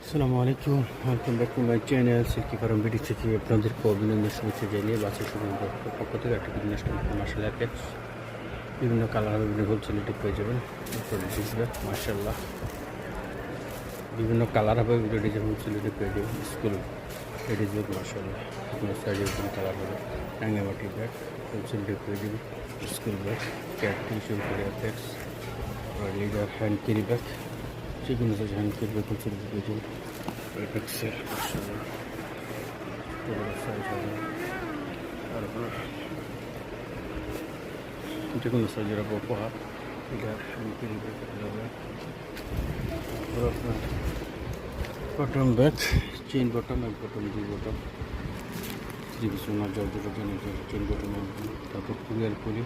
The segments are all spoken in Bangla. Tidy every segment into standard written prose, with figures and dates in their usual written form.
আসসালামু আলাইকুম, welcome back to my channel silky farm BD থেকে আপনাদেরকে অভিনন্দন শুভেচ্ছা জানিয়ে বাচ্চা সুগন্ধ পক্ষ থেকে একটা বিজনেস মার্শাল প্যাকেজ বিভিন্ন কালার বিভিন্ন হোলসেলিটি পেয়ে যাবেন। মার্শাল্লাহ বিভিন্ন কালার হবে, বিভিন্ন ডিজাইন হোলসেলিটি পেয়ে যাবেন। স্কুল লেডিস ব্যাগ মার্শাল্লাহ বিভিন্ন সাইজের বিভিন্ন কালার হবে। রাঙ্গামাটি ব্যাগ হোলসেলিটি পেয়ে যাবেন। School bag cat tuition career bags leader hand carry bag যে কোনো সাইজ হ্যান্ড ক্যারি ব্যাগ হোলসেলিটি পেয়ে যাবেন। পিক্সেল সাইজ হবে, তারপর যে কোনো সাইজের উপহার এটা হবে। আপনার বটম ব্যাগ চেইন বটম, এক বটম দুই বটম, সোনার জল দুটো চেইন বটম, তারপর কুরিয়ার পুলি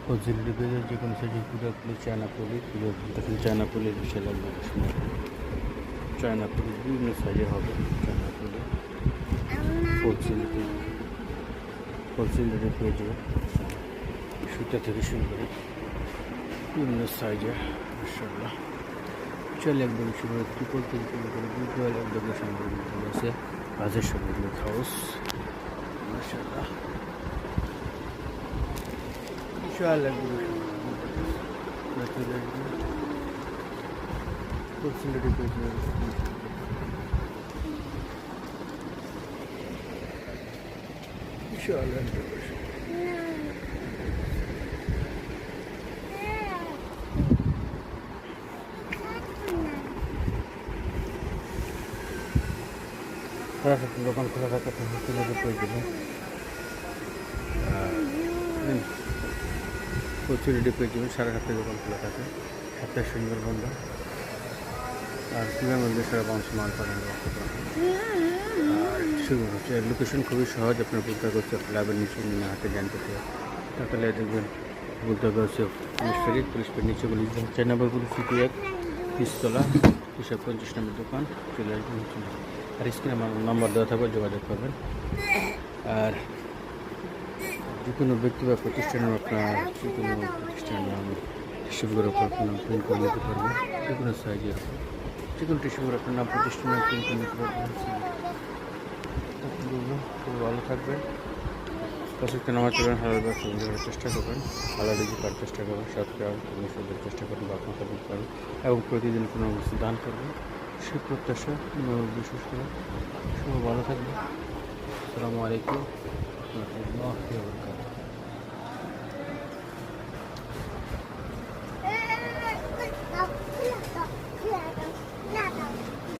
হোলসেলিটি পেয়ে যায়। যে কোনো সাইজের কুরিয়ার পুলি, চায়না পুলি, দেখেন চায়না পুলির বিশাল চায়না পুলি বিভিন্ন সাইজের হবে। চায়না পুলি হোলসেলিটি পেয়ে যাবে। সুতা থেকে শুরু করে বিভিন্ন সাইজের মাশাআল্লাহ চলে একদম শুরু করে ট্রিপল থেকে শুরু করে দুটোয়াল একদম সুন্দর আছে। কাজের সঙ্গে হাউস মাশাআল্লাহ বিশাল একদম হোলসেলিটি পেয়ে যাবে। বিশাল একদম দোকান খোলা থাকে হোলসেলিটি পেয়ে যাবে। হোলসেলিটি পেয়ে যাবেন। 7:30 দোকান খোলা থাকে, 7টায় সুন্দর বন্ধ। আর কীভাবে মধ্যে সারা বাংশ মাল পাঠানো রাখতে পারেন। আর শুরু হচ্ছে লোকেশন খুবই সহজ, আপনার বলতে হচ্ছে ক্লাবের নিচে নিয়ে হাতে জানতে তাহলে দেখবেন বলতে হবে হচ্ছে পুলিশ ফেরি নিচে বলে 4 নম্বর পুলিশ সিটি 1 পিস্তলা 250 নম্বর দোকান চলে আসবেন। আর স্ক্রিনে আমার নম্বর দেওয়া থাকবে, যোগাযোগ করবেন। আর যে কোনো ব্যক্তি বা প্রতিষ্ঠানের আপনার যে কোনো প্রতিষ্ঠানের নাম টিস্যুগুলোর উপর নাম প্রিন্ট করে নিতে পারবেন। যে কোনো সাইজের যে কোনো টিস্যুগুলোর আপনার নাম প্রতিষ্ঠানের প্রিন্ট করে নিতে পারবেন। খুব ভালো থাকবেন। প্রত্যেকটা নামাজ পড়বেন, হালাল ব্যবসা করার চেষ্টা করবেন, হালাল রিজিক করার চেষ্টা করবেন, সৎকার অনুসরণের চেষ্টা করবেন বা আপনার করবেন এবং প্রতিদিন কোনো অবস্থা দান করবেন। সে প্রত্যাশা বিশেষ করে সবাই ভালো থাকবেন। আসসালামু আলাইকুম।